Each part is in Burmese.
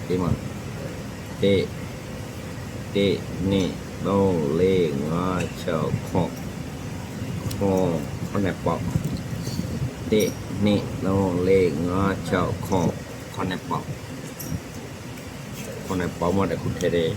ဒီမှာတေတေနေ3 4 5 6ခေါခေါနဲ့ပေါက်တေနေ3 4 5 6ခေါနဲ့ပေါက်နဲ့ပေါက်မှတခုထဲတယ်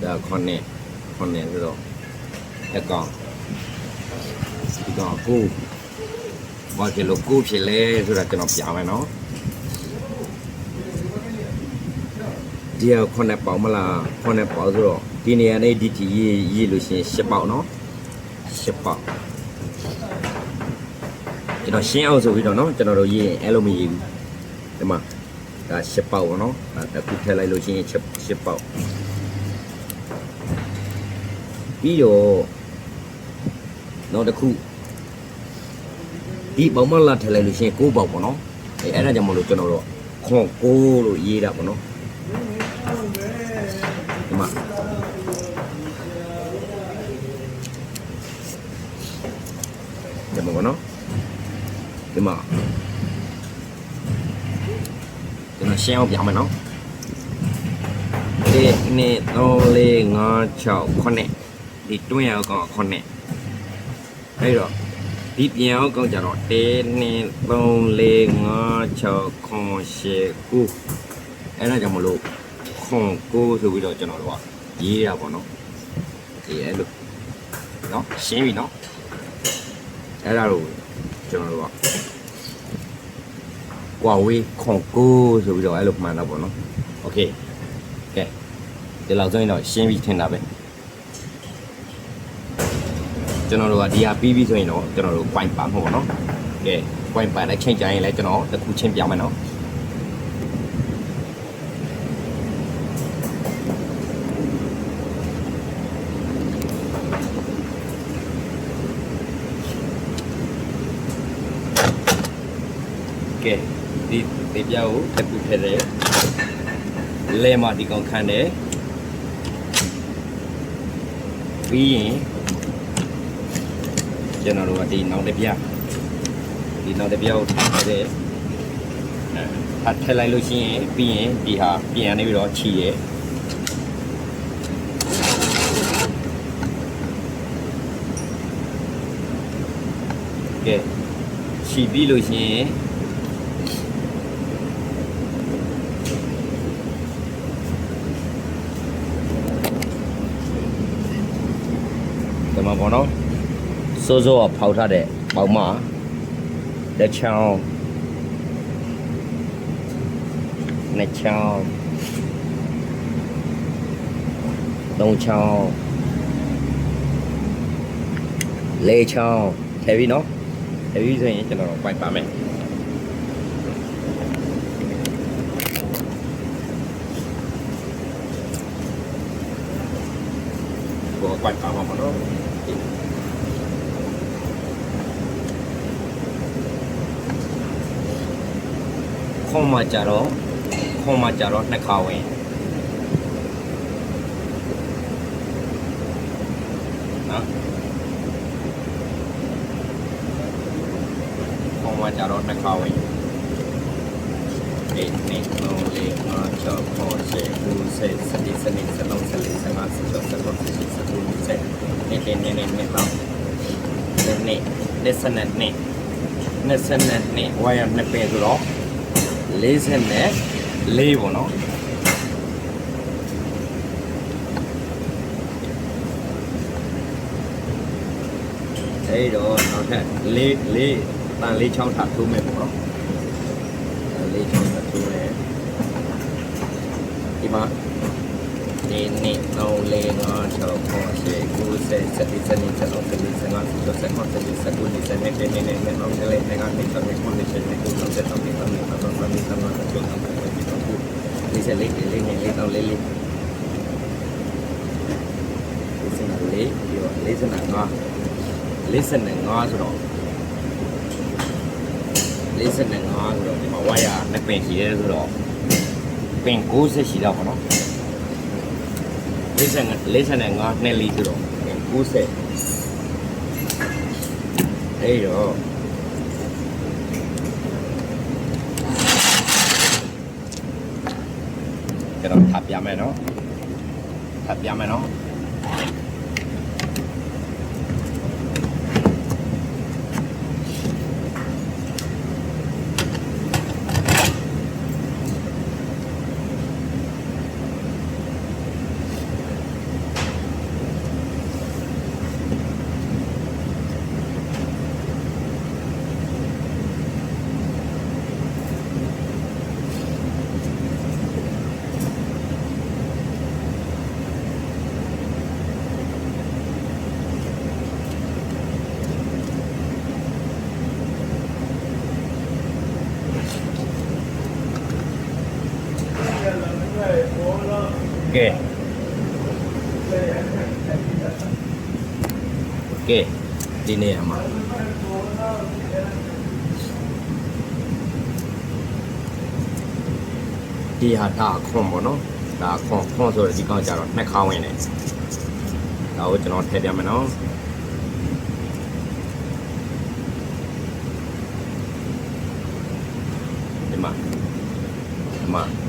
ဒါခွန်နဲ့ဆိုတော့အကောင်ဒီကောင်ကိုဘာကလေးကိုဖြစ်လဲဆိုတာကျွန်တော်ပြမယ်နော်ဒီခွန်နဲ့ပေါက်မလားခွန်နဲ့ပေါက်ဆိုတော့ဒီနေရာနဲ့ဒီတီရေးလို့ရှိရင်10ပေါက်နော်10ပေါက်ကျွန်တော်ရှင်းအောင်ဆိုပြီးတော့နော်ကျွန်တော်တို့ရေးရင်အဲ့လိုမရေးဘူးဒီမှာဒါ10ပေါက်ပေါ့နော်ဒါခုထည့်လိုက်လို့ရှိရင်10ပေါက်ပြီးတော့နောက်တစ်ခုဒီပေါက်မလာထည့်လိုက်လို့ရှိရင်9ပေါက်ပေါ့နော်အဲ့ဒါကြောင့်မလို့ကျွန်တော်တို့ခွန်9လို့ရေးတာပေါ့နော်ဒီမှာဒီမှာပေါ့နော်ဒီမှာကျွန်တော်ရှင်းအောင်ပြမယ်နော်ဒီနေ့3 4 5 6 9ဒီတွင်းရောက်ကောင်9အဲ့တော့ဒီပြန်ရောက်ကောင်ကြတော့1 2 3 4 5 6 9 10 9အဲ့ဒါကြောင့်မလို့ခွန်9ဆိုပြီးတော့ကျွန်တော်တို့ကရေးတာပေါ့နော်ဒီအဲ့လိုနော်ရှင်းပြီနော်အဲ့ဒါလို့ကျွန်တော်တို့ကကွာဝေးခွန်9ဆိုပြီးတော့အဲ့လိုမှန်တာပေါ့နော်โอเคကဲဒီလောက်ဆိုရင်တော့ရှင်းပြီထင်တာပဲကျွန်တော်တို့ကဒီဟာပြီးပြီဆိုရင်တော့ကျွန်တော်တို့ point ပါမှာပေါ့နော်ကဲ point ပါလိုက်ချိန်ကြရင်လည်းကျွန်တော်တစ်ခုချင်းပြမယ်နော်ကဲဒီပြားကိုတစ်ခုထည့်တယ်လဲမှာဒီကောင်ခံတယ်ပြီးရင်ကျွန်တော်တို့ကဒီနောက်တစ်ပြားကိုထားတယ်ထည့်လိုက်လို့ရှိရင်ပြီးရင်ဒီဟာပြန်နေပြီးတော့ခြီးရကဲခြီးပြီးလို့ရှိရင်ဒီမှာပေါ့နော်စိုးဖောက်ထားတဲ့ပေါက်မှာတစ်ချောင်းနှစ်ချောင်းသုံးချောင်းလေးချောင်းထည့်ပြီးနော်ထည့်ပြီးဆိုရင်ကျွန်တော်ပိုက်ပါမယ်ကိုပိုက်ပါမှာပေါ့နော်ခွန်မှာကြတော့နှစ်ခါဝင်နော်ခွန်မှာကြတော့နှစ်ခါဝင်ဒီနေ့3 4 5 6 9 10 11 12 13 14 15 16 17 18 19 20နေ့22ဝါရနှစ်ပင်ဆိုတော့44ပေါ့နော်အဲ့တော့နောက်ထပ်4တန်4ချောင်းထပ်ထိုးမယ်ပေါ့နော်4ချောင်းထပ်ထိုးမယ်ဒီမှာဒီနေ့3 4 5 6 9 10 11 12 13 14 15 16 17 18 19 20နေ့နောက်ထပ်လေးနေ့ကနေဆက်ပြီး9 10 11 12 13 14 15 16 17 18 19 20လေးတော့လေးလေး55ဆိုတော့ လေးစနဲ့ငါဆိုတော့ဒီမှာဝါယာနှစ်ပင်ရှိရဲဆိုတော့ပင်60ရှိတော့ပေါ့နော်လေးစနဲ့ငါနှစ်လီဆိုတော့ပင်60အဲ့တော့ကျွန်တော်ထပ်ပြမယ်နော်ထပ်ပြမယ်နော်ကဲဒီနေရာမှာဒီဟာဒါခွန်ပေါ့နော်ဒါခွန်ဆိုတော့ဒီကောင်ကြတော့နှစ်ခေါင်းဝင်နေဒါကိုကျွန်တော်ထည့်ပြမယ်နော်ဒီမှာ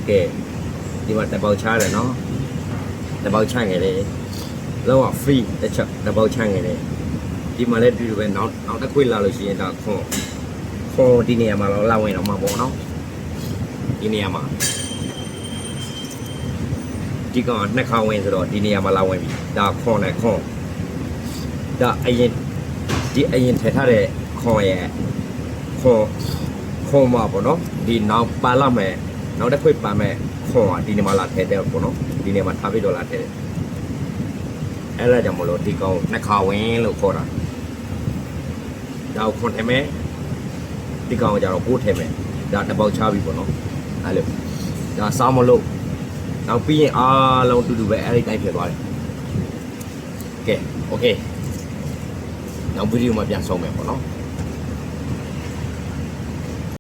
ကဲဒီမှာတပေါက်ချတယ်နော်တပေါက်ချငယ်လေလောက free တစ်ချက်တပေါက်ချငယ်လေဒီမှာလည်းဒီလိုပဲနောက်တစ်ခွေလာလို့ရှိရင်ဒါခွန်ဒီနေရာမှာလာဝင်တော့မှာပေါ့နော်ဒီနေရာမှာဒီကောင်နှစ်ခေါင်းဝင်ဆိုတော့ဒီနေရာမှာလာဝင်ပြီဒါခွန်ဒါအရင်ထည့်ထားတဲ့ခွန်ရဲ့ခွန်မှာပေါ့နော်ဒီနောက်ပါလာမယ်နောက်တစ်ခွေပါမယ်ခွန်ကဒီနေရာမှာလာထည့်တယ်ပေါ့နော်ဒီနေရာမှာထားပြီးတော့လာထည့်တယ်အဲ့ဒါကြောင့်မလို့ဒီကောင်နှစ်ခါဝင်လို့ခေါ်တာဒါကိုခွန်ထည့်မယ်ဒီကောင်ကကြတော့ပိုးထည့်မယ်ဒါတစ်ပေါက်ချပြီပေါ့နော်အဲ့လိုဒါစောင်းမလို့နောက်ပြီးရင်အားလုံးတူတူပဲအဲ့ဒီတိုင်းဖြစ်သွားတယ်ကဲโอเคနောက်ဗီဒီယိုမှာပြန်ဆုံးမယ်ပေါ့နော်